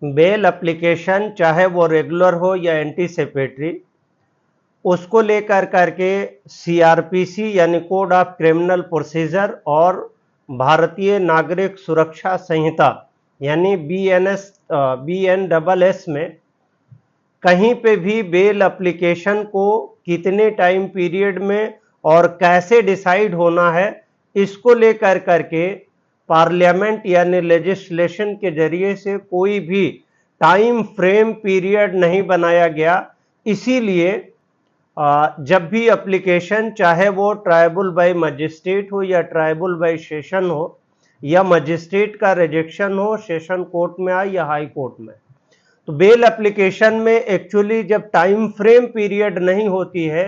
Bail application चाहे वो regular हो या एंटीसिपेटरी, उसको लेकर करके सीआरपीसी यानी कोड ऑफ क्रिमिनल प्रोसीजर और भारतीय नागरिक सुरक्षा संहिता यानी BNSS में कहीं पे भी बेल एप्लीकेशन को कितने टाइम पीरियड में और कैसे डिसाइड होना है, इसको लेकर करके पार्लियामेंट यानी लेजिस्लेशन के जरिए से कोई भी टाइम फ्रेम पीरियड नहीं बनाया गया। इसीलिए जब भी एप्लीकेशन, चाहे वो ट्राइबल बाय मजिस्ट्रेट हो या ट्राइबल बाय सेशन हो या मजिस्ट्रेट का रिजेक्शन हो सेशन कोर्ट में आए या हाई कोर्ट में, तो बेल एप्लीकेशन में एक्चुअली जब टाइम फ्रेम पीरियड नहीं होती है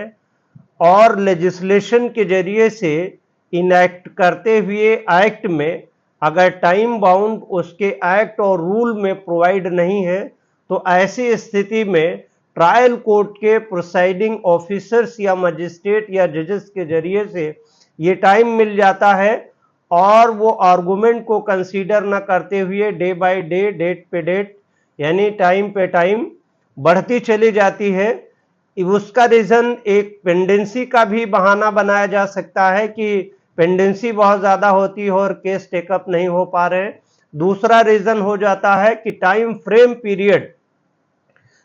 और लेजिस्लेशन के जरिए से इनैक्ट करते हुए एक्ट में अगर टाइम बाउंड उसके एक्ट और रूल में प्रोवाइड नहीं है, तो ऐसी स्थिति में ट्रायल कोर्ट के प्रिसाइडिंग ऑफिसर्स या मजिस्ट्रेट या जजेस के जरिए से ये टाइम मिल जाता है और वो आर्गुमेंट को कंसीडर न करते हुए डे बाय डे, डेट पे डेट यानी टाइम पे टाइम बढ़ती चली जाती है। उसका रीज़न एक पेंडेंसी का भी बहाना बनाया जा सकता है कि पेंडेंसी बहुत ज़्यादा होती है और केस टेकअप नहीं हो पा रहे। दूसरा रीज़न हो जाता है कि टाइम फ्रेम पीरियड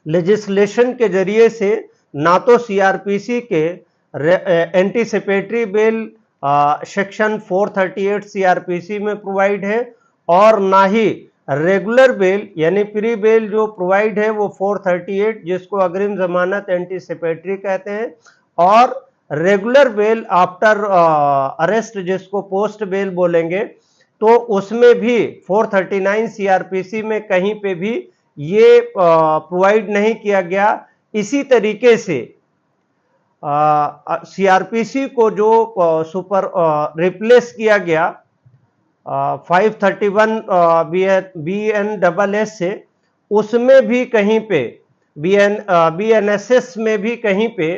लेजिस्लेशन के जरिए से ना तो सीआरपीसी के एंटीसिपेटरी बेल सेक्शन 438 सीआरपीसी में प्रोवाइड है और ना ही रेगुलर बेल यानी प्री बेल जो प्रोवाइड है वो 438 जिसको अग्रिम जमानत एंटीसिपेटरी कहते हैं, और रेगुलर बेल आफ्टर अरेस्ट जिसको पोस्ट बेल बोलेंगे, तो उसमें भी 439 सीआरपीसी में कहीं पे भी ये प्रोवाइड नहीं किया गया। इसी तरीके से सीआरपीसी को जो सुपर रिप्लेस किया गया 531 BNSS से, उसमें भी कहीं पे BNSS में भी कहीं पे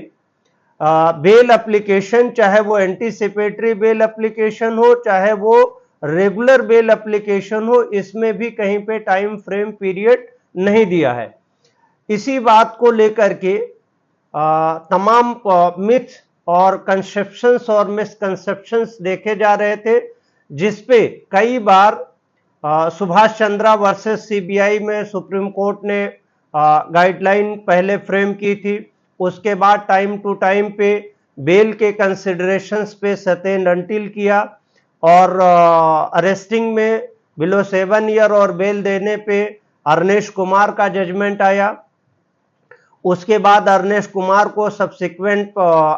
बेल एप्लीकेशन, चाहे वो एंटीसिपेटरी बेल एप्लीकेशन हो चाहे वो रेगुलर बेल एप्लीकेशन हो, इसमें भी कहीं पे टाइम फ्रेम पीरियड नहीं दिया है। इसी बात को लेकर के तमाम मिथ और कंसेप्शंस और मिसकंसेप्शंस देखे जा रहे थे, जिसपे कई बार सुभाष चंद्रा वर्सेस सीबीआई में सुप्रीम कोर्ट ने गाइडलाइन पहले फ्रेम की थी। उसके बाद टाइम टू टाइम पे बेल के कंसिडरेशंस पे सटेन अनटिल किया और अरेस्टिंग में बिलो 7 ईयर और बेल देने पे अर्नेश कुमार का जजमेंट आया। उसके बाद अर्नेश कुमार को सब्सिक्वेंट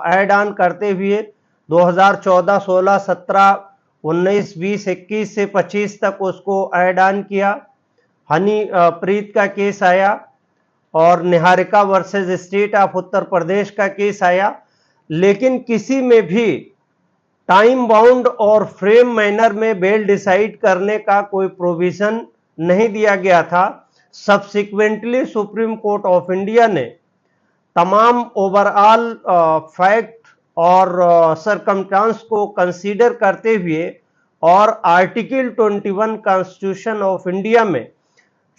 ऐड ऑन करते हुए 2014, 16, 17, 19, 20, 21 से 25 तक उसको ऐड ऑन किया। हनी प्रीत का केस आया और Niharika versus state of Uttar Pradesh का केस आया, लेकिन किसी में भी टाइम बाउंड और फ्रेम मैनर में बेल डिसाइड करने का कोई प्रोविजन नहीं दिया गया था। Subsequently supreme court of India ने तमाम ओवरऑल फैक्ट और सरकमस्टांस को कंसीडर करते हुए और आर्टिकल 21 कॉन्स्टिट्यूशन ऑफ इंडिया में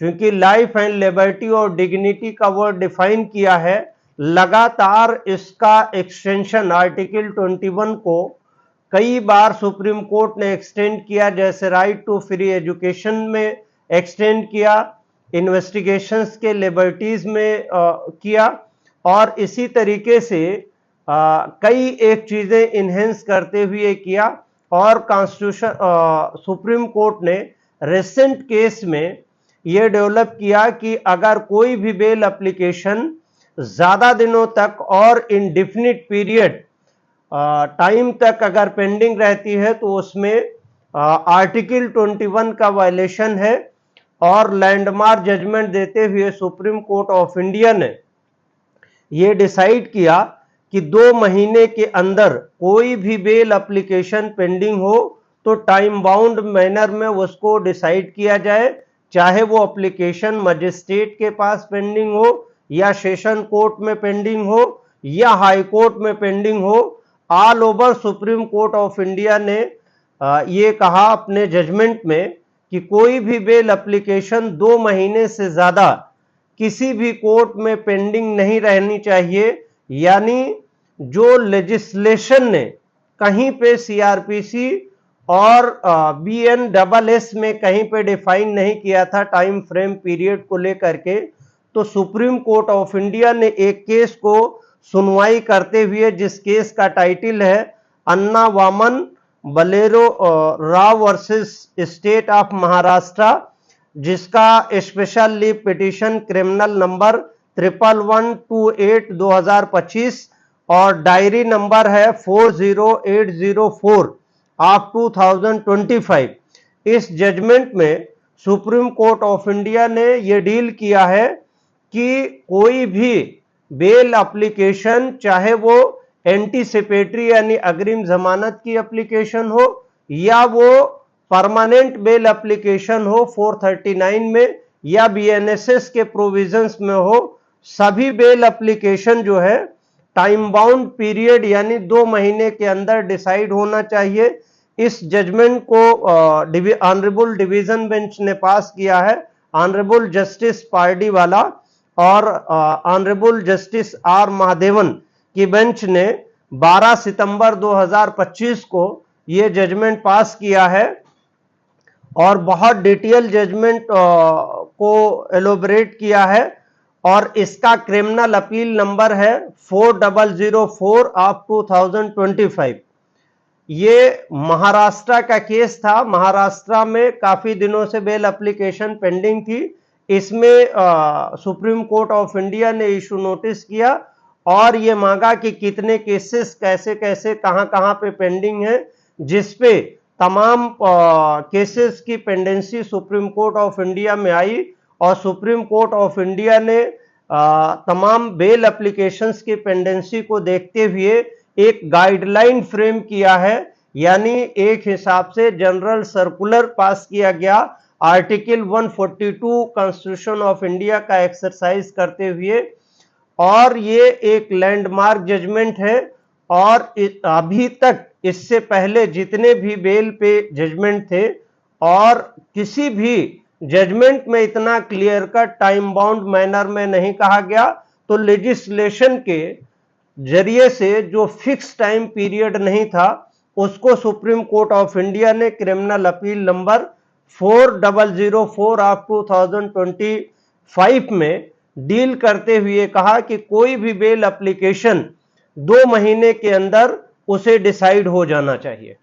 क्योंकि लाइफ एंड लिबर्टी और डिग्निटी का वर्ड डिफाइन किया है, लगातार इसका एक्सटेंशन आर्टिकल 21 को कई बार सुप्रीम कोर्ट ने एक्सटेंड किया, जैसे राइट टू फ्री एजुकेशन में एक्सटेंड किया, इन्वेस्टिगेशंस के लिबर्टीज में किया, और इसी तरीके से कई एक चीज़ें इन्हेंस करते हुए किया। और कॉन्स्टिट्यूशन सुप्रीम कोर्ट ने रिसेंट केस में ये डेवलप किया कि अगर कोई भी बेल एप्लीकेशन ज़्यादा दिनों तक और इनडिफिनिट पीरियड टाइम तक अगर पेंडिंग रहती है तो उसमें आर्टिकल 21 का वायलेशन है। और लैंडमार्क जजमेंट देते हुए सुप्रीम कोर्ट ऑफ इंडिया ने ये डिसाइड किया कि 2 महीने के अंदर कोई भी बेल एप्लीकेशन पेंडिंग हो तो टाइम बाउंड मैनर में उसको डिसाइड किया जाए, चाहे वो एप्लीकेशन मजिस्ट्रेट के पास पेंडिंग हो या सेशन कोर्ट में पेंडिंग हो या हाई कोर्ट में पेंडिंग हो। All over supreme court of India ने ये कहा अपने जजमेंट में कि कोई भी बेल एप्लीकेशन 2 महीने से ज्यादा किसी भी कोर्ट में पेंडिंग नहीं रहनी चाहिए। यानी जो लेजिस्लेशन ने कहीं पे सीआरपीसी और बीएनएसएस में कहीं पे डिफाइन नहीं किया था टाइम फ्रेम पीरियड को लेकर के, तो सुप्रीम कोर्ट ऑफ इंडिया ने एक केस को सुनवाई करते हुए, जिस केस का टाइटल है Anna Waman Balero Rao versus state of Maharashtra, जिसका special leave petition criminal number 1112/2025 और डायरी नंबर है 40804 ऑफ 2025। इस जजमेंट में सुप्रीम कोर्ट ऑफ इंडिया ने यह डील किया है कि कोई भी बेल एप्लीकेशन, चाहे वो एंटीसिपेटरी यानी अग्रिम जमानत की एप्लीकेशन हो या वो परमानेंट बेल एप्लीकेशन हो 439 में या बीएनएसएस के प्रोविजंस में हो, सभी बेल एप्लीकेशन जो है टाइम बाउंड पीरियड यानी 2 महीने के अंदर डिसाइड होना चाहिए। इस जजमेंट को ऑनरेबल डिवीजन बेंच ने पास किया है, ऑनरेबल जस्टिस पार्डीवाला और ऑनरेबल जस्टिस आर महादेवन की बेंच ने 12 सितंबर 2025 को यह जजमेंट पास किया है और बहुत डिटेल जजमेंट को एलोबरेट किया है और इसका क्रिमिनल अपील नंबर है 4004 ऑफ 2025। ये महाराष्ट्र का केस था। महाराष्ट्र में काफी दिनों से बेल एप्लीकेशन पेंडिंग थी। इसमें सुप्रीम कोर्ट ऑफ इंडिया ने इशू नोटिस किया और ये मांगा कि कितने केसेस कैसे कैसे कहां कहां पे पेंडिंग है, जिसपे तमाम केसेस की pendency supreme court of India में आई और सुप्रीम कोर्ट ऑफ इंडिया ने तमाम बेल एप्लीकेशंस की पेंडेंसी को देखते हुए एक गाइडलाइन फ्रेम किया है। यानी एक हिसाब से जनरल सर्कुलर पास किया गया आर्टिकल 142 कॉन्स्टिट्यूशन ऑफ इंडिया का एक्सरसाइज करते हुए, और ये एक लैंडमार्क जजमेंट है। और अभी तक इससे पहले जितने भी बेल पे जजमेंट थे और किसी भी जजमेंट में इतना clear cut time bound manner में नहीं कहा गया, तो लेजिस्लेशन के जरिए से जो फिक्स टाइम पीरियड नहीं था उसको सुप्रीम कोर्ट ऑफ इंडिया ने क्रिमिनल अपील नंबर 4004 ऑफ 2025 में डील करते हुए कहा कि कोई भी बेल एप्लीकेशन 2 महीने के अंदर उसे डिसाइड हो जाना चाहिए।